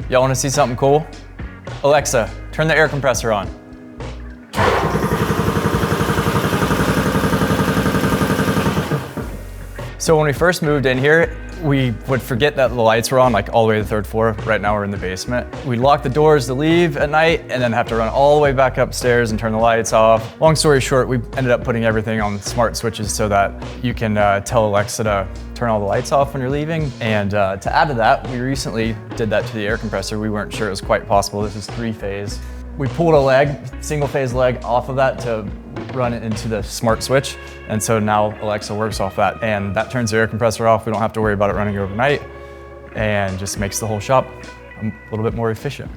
Y'all wanna see something cool? Alexa, turn the air compressor on. So when we first moved in here, we would forget that the lights were on like all the way to the third floor. Right now we're in the basement. We'd lock the doors to leave at night and then have to run all the way back upstairs and turn the lights off. Long story short, we ended up putting everything on smart switches so that you can tell Alexa to turn all the lights off when you're leaving. And to add to that, we recently did that to the air compressor. We weren't sure it was quite possible. This is 3-phase. We pulled a leg, single phase leg off of that to run it into the smart switch. And so now Alexa works off that, and that turns the air compressor off. We don't have to worry about it running overnight and just makes the whole shop a little bit more efficient.